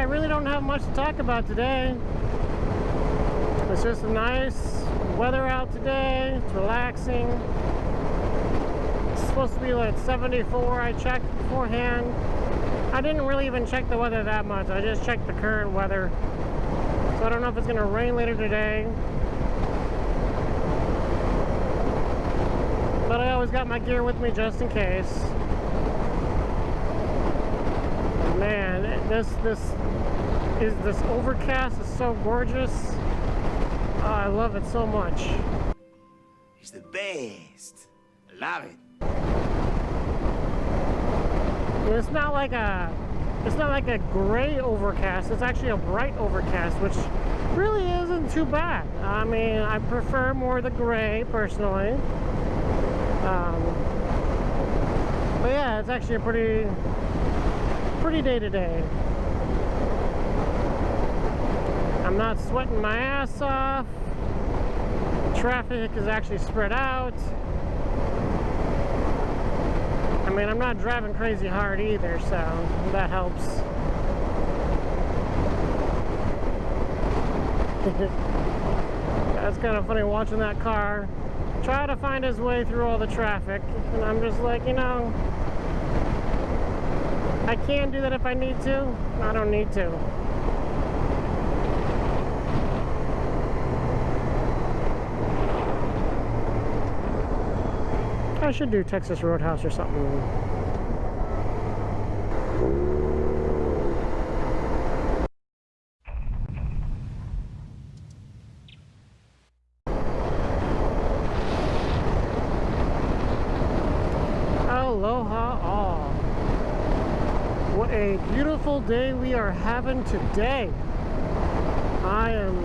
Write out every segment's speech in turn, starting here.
I really don't have much to talk about today. It's just a nice weather out today. It's relaxing. It's supposed to be like 74. I checked beforehand. I didn't really even check the weather that much. I just checked the current weather. So I don't know if it's going to rain later today. But I always got my gear with me just in case. Man, this overcast is so gorgeous. Oh, I love it so much. It's the best. I love it. It's not like a gray overcast. It's actually a bright overcast, which really isn't too bad. I mean, I prefer more the gray personally. But yeah, it's actually a pretty day today. I'm not sweating my ass off. Traffic is actually spread out. I mean, I'm not driving crazy hard either, so that helps. That's kind of funny watching that car try to find his way through all the traffic, and I'm just like, you know, I can do that if I need to. I don't need to. I should do Texas Roadhouse or something. Aloha all. What a beautiful day we are having today. I am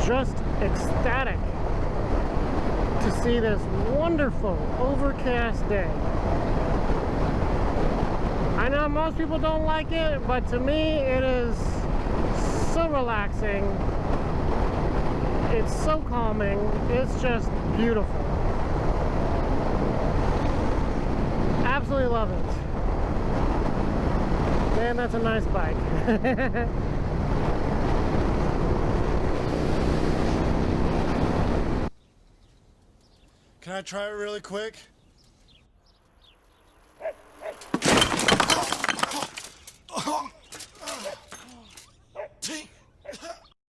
just ecstatic to see this wonderful overcast day. I know most people don't like it, but to me it is so relaxing. It's so calming. It's just beautiful. Absolutely love it. Man, that's a nice bike. Can I try it really quick?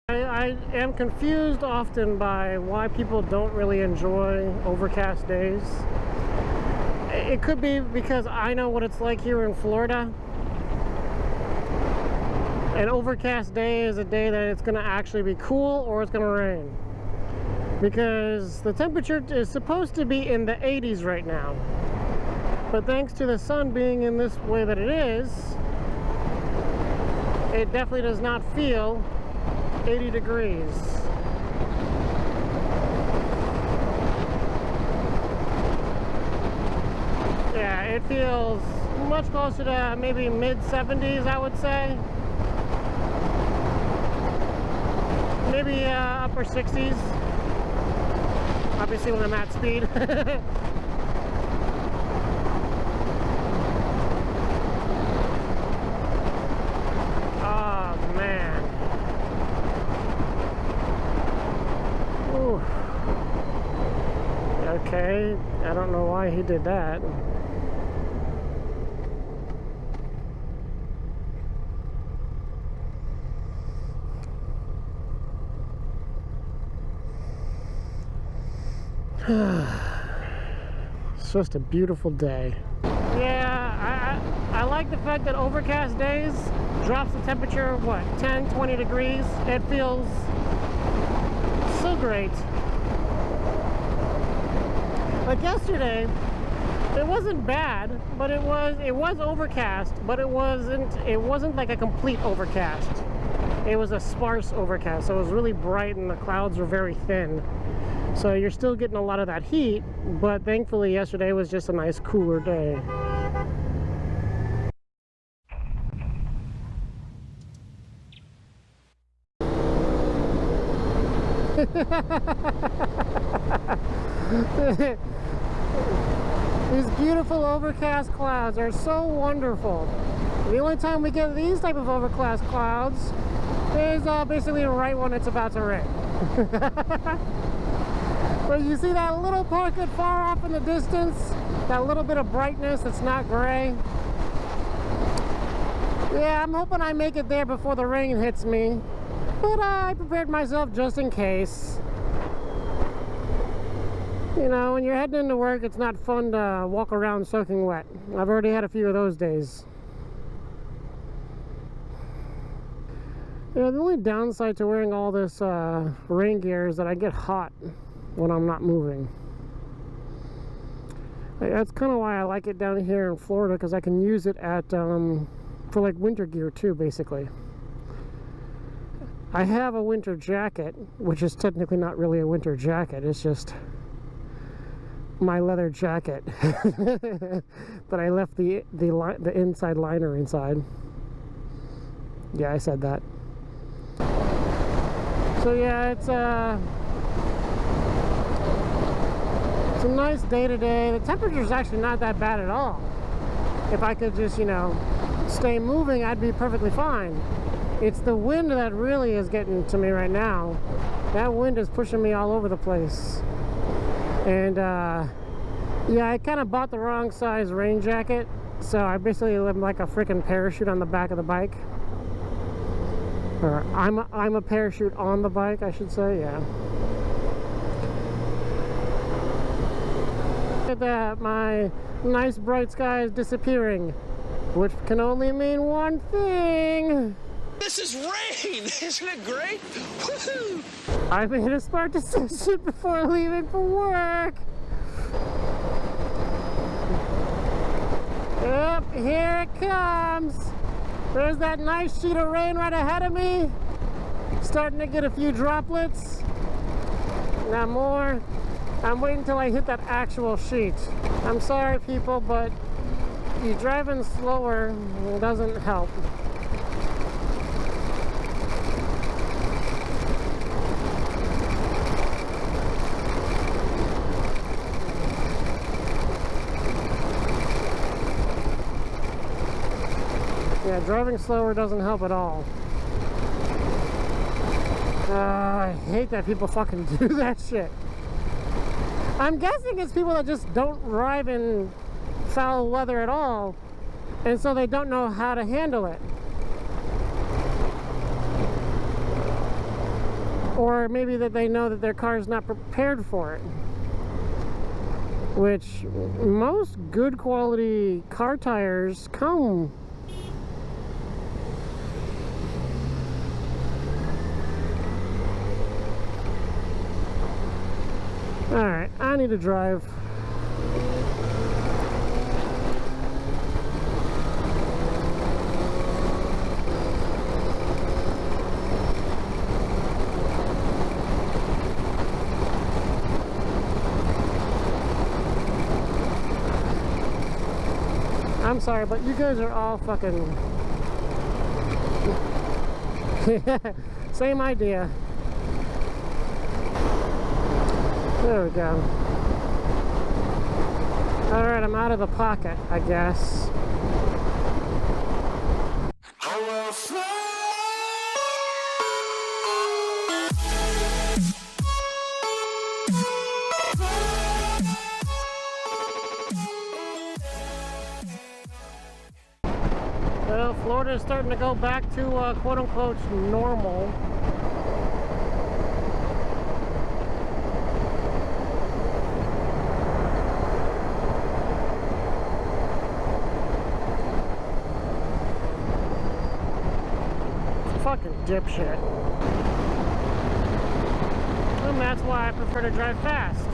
I am confused often by why people don't really enjoy overcast days. It could be because I know what it's like here in Florida. An overcast day is a day that it's going to actually be cool or it's going to rain. Because the temperature is supposed to be in the 80s right now. But thanks to the sun being in this way that it is, it definitely does not feel 80 degrees. Yeah, it feels much closer to maybe mid-70s, I would say. Maybe upper 60s. Obviously when I'm at speed. Oh man. Ooh. Okay, I don't know why he did that. It's just a beautiful day. Yeah, I like the fact that overcast days drops the temperature, what, 10, 20 degrees? It feels so great. Like yesterday, it wasn't bad, but it was overcast, but it wasn't like a complete overcast. It was a sparse overcast, so it was really bright and the clouds were very thin. So you're still getting a lot of that heat, but thankfully yesterday was just a nice cooler day. These beautiful overcast clouds are so wonderful. The only time we get these type of overcast clouds is basically right when it's about to rain. But you see that little pocket far off in the distance? That little bit of brightness that's not gray? Yeah, I'm hoping I make it there before the rain hits me. But I prepared myself just in case. You know, when you're heading into work, it's not fun to walk around soaking wet. I've already had a few of those days. You know, the only downside to wearing all this rain gear is that I get hot when I'm not moving. That's kind of why I like it down here in Florida, because I can use it at for like winter gear too, basically. I have a winter jacket, which is technically not really a winter jacket, it's just my leather jacket but I left the inside liner inside. Yeah, I said that. So yeah, it's a nice day today. The temperature's actually not that bad at all. If I could just, you know, stay moving, I'd be perfectly fine. It's the wind that really is getting to me right now. That wind is pushing me all over the place. And yeah, I kind of bought the wrong size rain jacket, so I basically live like a freaking parachute on the back of the bike. Or I'm a parachute on the bike, I should say. Yeah. Look at that, my nice bright sky is disappearing, which can only mean one thing. This is rain! Isn't it great? Woohoo! I made a smart decision before leaving for work. Yep, here it comes. There's that nice sheet of rain right ahead of me. Starting to get a few droplets. Not more. I'm waiting until I hit that actual sheet. I'm sorry, people, but you driving slower doesn't help. Yeah, driving slower doesn't help at all. I hate that people fucking do that shit. I'm guessing it's people that just don't drive in foul weather at all, and so they don't know how to handle it. Or maybe that they know that their car is not prepared for it. Which most good quality car tires come. Alright, I need to drive. I'm sorry, but you guys are all fucking... Same idea. There we go. Alright, I'm out of the pocket, I guess. Well, Florida is starting to go back to quote-unquote normal. Fucking dipshit. And that's why I prefer to drive fast.